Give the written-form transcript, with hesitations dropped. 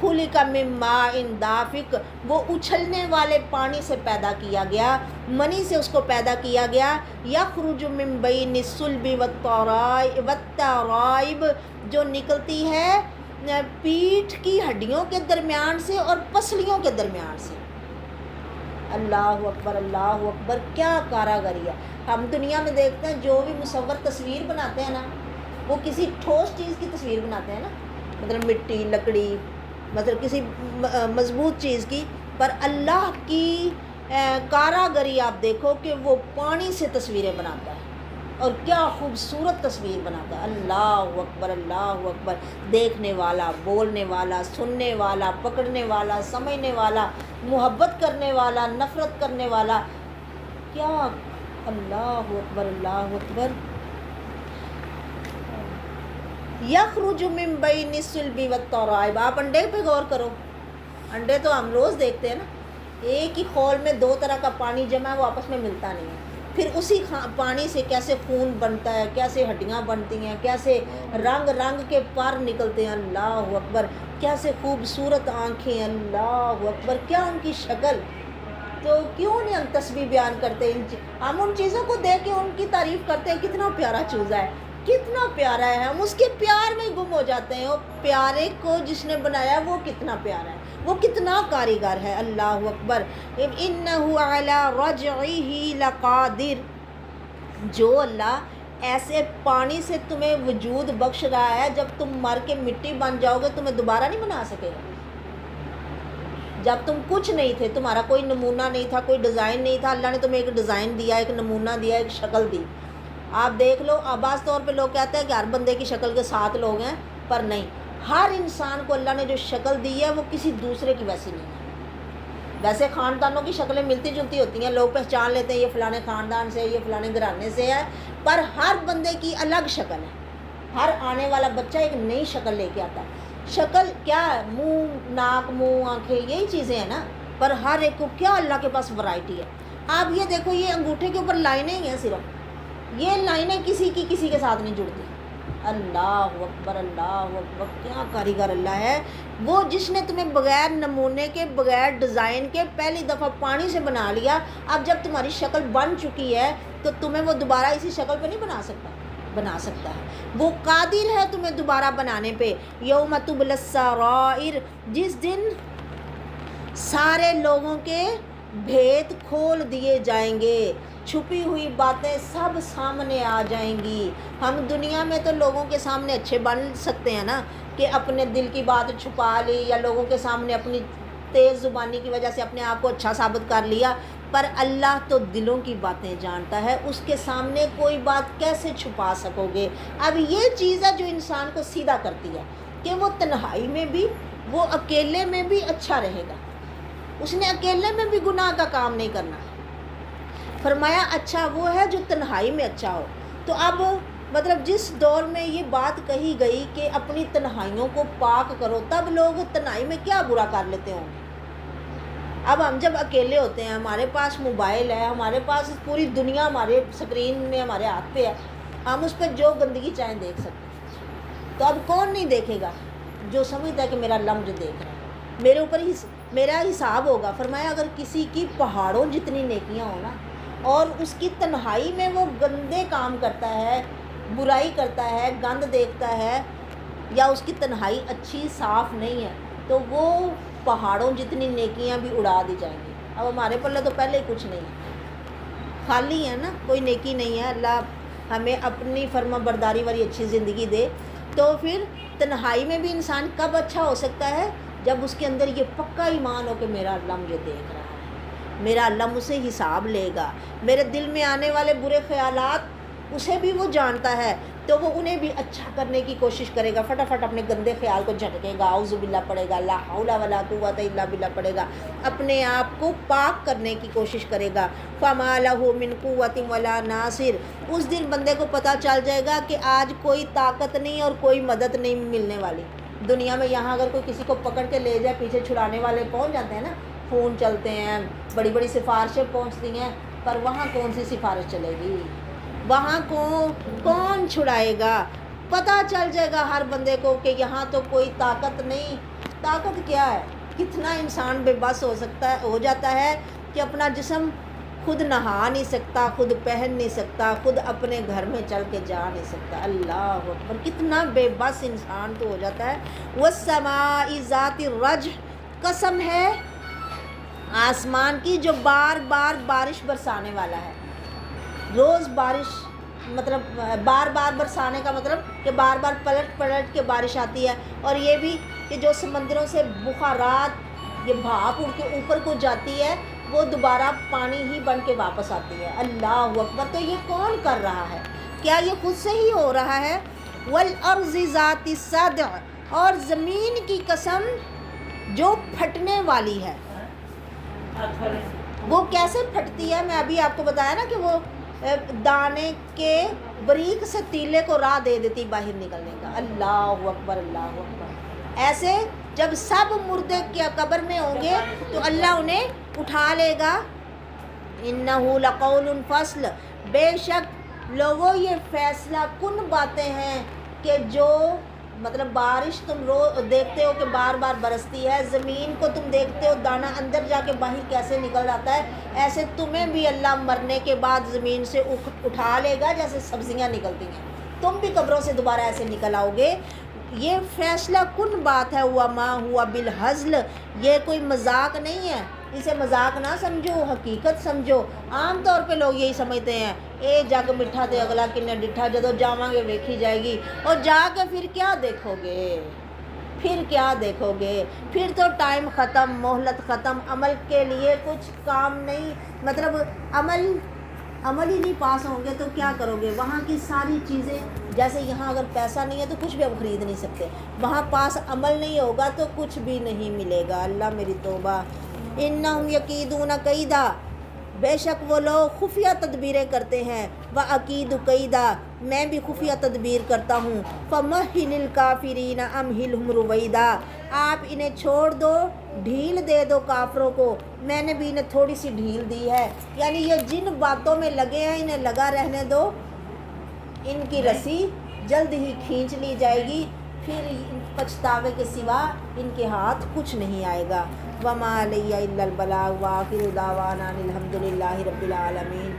خلق من ماء دافق، وہ اچھلنے والے پانی سے پیدا کیا گیا، منی سے اس کو پیدا کیا گیا، یخرج من بین الصلب والترائب، جو نکلتی ہے پیٹھ کی ہڈیوں کے درمیان سے اور پسلیوں کے درمیان سے۔ اللہ اکبر اللہ اکبر، کیا کاراگری ہے۔ ہم دنیا میں دیکھتے ہیں جو بھی مصور تصویر بناتے ہیں نا، وہ کسی ٹھوس چیز کی تصویر بناتے ہیں نا، مطلب مٹی، لکڑی، مطلب کسی مضبوط چیز کی، پر اللہ کی کاراگری آپ دیکھو کہ وہ پانی سے تصویریں بناتا ہے، اور کیا خوبصورت تصویر بناتا ہے۔ اللہ اکبر اللہ اکبر، دیکھنے والا، بولنے والا، سننے والا، پکڑنے والا، سمجھنے والا، محبت کرنے والا، نفرت کرنے والا، کیا، اللہ اکبر اللہ اکبر۔ یخرج من بین الصلب والترائب، آپ انڈے پہ غور کرو، انڈے تو ہم روز دیکھتے ہیں نا، ایک ہی خول میں دو طرح کا پانی جمع ہے، وہ آپس میں ملتا نہیں ہے، پھر اسی پانی سے کیسے خون بنتا ہے، کیسے ہڈیاں بنتی ہیں، کیسے رنگ رنگ کے پر نکلتے ہیں، اللہ اکبر، کیسے خوبصورت آنکھیں، اللہ اکبر، کیا ان کی شکل۔ تو کیوں نہیں ہم تسبیح بیان کرتے، ہم ان چیزوں کو دیکھ کے ان کی تعریف کرتے ہیں، کتنا پیارا چوزا ہے، کتنا پیارا ہے، ہم اس کے پیار میں گم ہو جاتے ہیں، اور پیارے کو جس نے بنایا وہ کتنا پیارا ہے، وہ کتنا کاریگر ہے، اللہ اکبر۔ انہ علی رجعہ لقادر، جو اللہ ایسے پانی سے تمہیں وجود بخش رہا ہے، جب تم مر کے مٹی بن جاؤ گے تمہیں دوبارہ نہیں بنا سکے گا۔ جب تم کچھ نہیں تھے، تمہارا کوئی نمونہ نہیں تھا، کوئی ڈیزائن نہیں تھا، اللہ نے تمہیں ایک ڈیزائن دیا، ایک نمونہ دیا، ایک شکل دی۔ آپ دیکھ لو، بعض طور پہ لوگ کہتے ہیں کہ ہر بندے کی شکل کے 7 لوگ ہیں، پر نہیں، ہر انسان کو اللہ نے جو شکل دی ہے وہ کسی دوسرے کی ویسی نہیں ہے۔ ویسے خاندانوں کی شکلیں ملتی جلتی ہوتی ہیں، لوگ پہچان لیتے ہیں یہ فلانے خاندان سے، یہ فلانے گھرانے سے ہے، پر ہر بندے کی الگ شکل ہے، ہر آنے والا بچہ ایک نئی شکل لے کے آتا ہے۔ شکل کیا ہے؟ منہ، ناک، منہ، آنکھیں، یہی چیزیں ہیں نا، پر ہر ایک کو کیا اللہ کے پاس ورائٹی ہے۔ آپ یہ دیکھو، یہ انگوٹھے کے اوپر لائنیں ہی ہیں صرف، یہ لائنیں کسی کے ساتھ نہیں جڑتی۔ اللہ اکبر اللہ اکبر، کیا کاریگر اللہ ہے، وہ جس نے تمہیں بغیر نمونے کے، بغیر ڈیزائن کے پہلی دفعہ پانی سے بنا لیا، اب جب تمہاری شکل بن چکی ہے تو تمہیں وہ دوبارہ اسی شکل پہ نہیں بنا سکتا ہے، وہ قادر ہے تمہیں دوبارہ بنانے پہ۔ یوم تبلی السرائر، جس دن سارے لوگوں کے بھید کھول دیے جائیں گے، چھپی ہوئی باتیں سب سامنے آ جائیں گی۔ ہم دنیا میں تو لوگوں کے سامنے اچھے بن سکتے ہیں نا، کہ اپنے دل کی بات چھپا لی، یا لوگوں کے سامنے اپنی تیز زبانی کی وجہ سے اپنے آپ کو اچھا ثابت کر لیا، پر اللہ تو دلوں کی باتیں جانتا ہے، اس کے سامنے کوئی بات کیسے چھپا سکو گے۔ اب یہ چیز ہے جو انسان کو سیدھا کرتی ہے، کہ وہ تنہائی میں بھی، وہ اکیلے میں بھی اچھا رہے گا، اس نے اکیلے میں بھی گناہ کا کام نہیں کرنا۔ فرمایا اچھا وہ ہے جو تنہائی میں اچھا ہو۔ تو اب مطلب جس دور میں یہ بات کہی گئی کہ اپنی تنہائیوں کو پاک کرو، تب لوگ تنہائی میں کیا برا کر لیتے ہوں گے۔ اب ہم جب اکیلے ہوتے ہیں، ہمارے پاس موبائل ہے، ہمارے پاس پوری دنیا ہمارے اسکرین میں ہمارے ہاتھ پہ ہے، ہم اس پہ جو گندگی چاہیں دیکھ سکتے ہیں۔ تو اب کون نہیں دیکھے گا؟ جو سمجھتا ہے کہ میرا اللہ مجھے دیکھ رہا ہے، میرے اوپر ہی میرا حساب ہوگا۔ فرمایا اگر کسی کی پہاڑوں جتنی نیکیاں ہوں نا، اور اس کی تنہائی میں وہ گندے کام کرتا ہے، برائی کرتا ہے، گند دیکھتا ہے، یا اس کی تنہائی اچھی صاف نہیں ہے، تو وہ پہاڑوں جتنی نیکیاں بھی اڑا دی جائیں گی۔ اب ہمارے پلے تو پہلے ہی کچھ نہیں ہے، خالی ہے نا، کوئی نیکی نہیں ہے۔ اللہ ہمیں اپنی فرما برداری والی اچھی زندگی دے۔ تو پھر تنہائی میں بھی انسان کب اچھا ہو سکتا ہے؟ جب اس کے اندر یہ پکا ایمان ہو کہ میرا اللہ مجھے دیکھ رہا ہے، میرا اللہ مجھ سے حساب لے گا، میرے دل میں آنے والے برے خیالات اسے بھی وہ جانتا ہے، تو وہ انہیں بھی اچھا کرنے کی کوشش کرے گا، فٹافٹ اپنے گندے خیال کو جھٹکے گا، اعوذ باللہ پڑھے گا، لا حول ولا قوت الا باللہ پڑھے گا، اپنے آپ کو پاک کرنے کی کوشش کرے گا۔ فما لہ من قوت ولا ناصر، اس دن بندے کو پتہ چل جائے گا کہ آج کوئی طاقت نہیں اور کوئی مدد نہیں ملنے والی۔ دنیا میں یہاں اگر کوئی کسی کو پکڑ کے لے جائے، پیچھے چھڑانے والے پہنچ جاتے ہیں نا، فون چلتے ہیں، بڑی بڑی سفارشیں پہنچتی ہیں، پر وہاں کون سی سفارش چلے گی؟ وہاں کون چھڑائے گا؟ پتہ چل جائے گا ہر بندے کو کہ یہاں تو کوئی طاقت نہیں طاقت کیا ہے؟ کتنا انسان بے بس ہو جاتا ہے کہ اپنا جسم خود نہا نہیں سکتا، خود پہن نہیں سکتا، خود اپنے گھر میں چل کے جا نہیں سکتا۔ اللہ اکبر، کتنا بے بس انسان تو ہو جاتا ہے۔ والسماء ذات الرجع، قسم ہے آسمان کی جو بار بار بارش برسانے والا ہے۔ روز بارش، مطلب بار بار برسانے کا مطلب کہ بار بار پلٹ کے بارش آتی ہے، اور یہ بھی کہ جو سمندروں سے بخارات، یہ بھاپ اڑ کے اوپر کو جاتی ہے، وہ دوبارہ پانی ہی بن کے واپس آتی ہے۔ اللہ اکبر، تو یہ کون کر رہا ہے؟ کیا یہ خود سے ہی ہو رہا ہے؟ والارض ذات الصدع، اور زمین کی قسم جو پھٹنے والی ہے۔ وہ کیسے پھٹتی ہے؟ میں ابھی آپ کو بتایا نا کہ وہ دانے کے بریک سے تیلے کو راہ دے دیتی باہر نکلنے کا۔ اللہ اکبر، اللہ اکبر۔ ایسے جب سب مردے کیا قبر میں ہوں گے تو اللہ انہیں اٹھا لے گا۔ انہ لقول فصل، بے شک لوگوں یہ فیصلہ کن باتیں ہیں کہ جو مطلب بارش تم دیکھتے ہو کہ بار بار برستی ہے، زمین کو تم دیکھتے ہو دانہ اندر جا کے باہر کیسے نکل آتا ہے، ایسے تمہیں بھی اللہ مرنے کے بعد زمین سے اٹھا لے گا جیسے سبزیاں نکلتی ہیں، تم بھی قبروں سے دوبارہ ایسے نکل آؤ گے۔ یہ فیصلہ کن بات ہے۔ وما ہوا بالہزل، یہ کوئی مذاق نہیں ہے، اسے مذاق نہ سمجھو، حقیقت سمجھو۔ عام طور پہ لوگ یہی سمجھتے ہیں اے جگ مٹھا تے اگلا کنے ڈٹھا، جدو جاواں گے ویکھی جائے گی، اور جا کے پھر کیا دیکھو گے؟ پھر کیا دیکھو گے؟ پھر تو ٹائم ختم، مہلت ختم، عمل کے لیے کچھ کام نہیں، مطلب عمل ہی نہیں پاس ہوں گے تو کیا کرو گے؟ وہاں کی ساری چیزیں، جیسے یہاں اگر پیسہ نہیں ہے تو کچھ بھی ہم خرید نہیں سکتے، وہاں پاس عمل نہیں ہوگا تو کچھ بھی نہیں ملے گا۔ اللہ میری توبہ۔ انہم یکیدون کیدا، بے شک وہ لوگ خفیہ تدبیریں کرتے ہیں۔ وَأَكِيدُ كَيْدًا، میں بھی خفیہ تدبیر کرتا ہوں۔ فَمَهِّلِ الْكَافِرِينَ أَمْهِلْهُمْ رُوَيْدًا، آپ انہیں چھوڑ دو، ڈھیل دے دو کافروں کو، میں نے بھی انہیں تھوڑی سی ڈھیل دی ہے۔ یعنی یہ جن باتوں میں لگے ہیں انہیں لگا رہنے دو، ان کی رسی جلد ہی کھینچ لی جائے گی، پھر پچھتاوے کے سوا ان کے ہاتھ کچھ نہیں آئے گا۔ وَمَا عَلَيَّ إِلَّا الْبَلَاغُ وَآخِرُ دَعْوَانَا أَنِ الْحَمْدُ لِلَّهِ رَبِّ الْعَالَمِينَ۔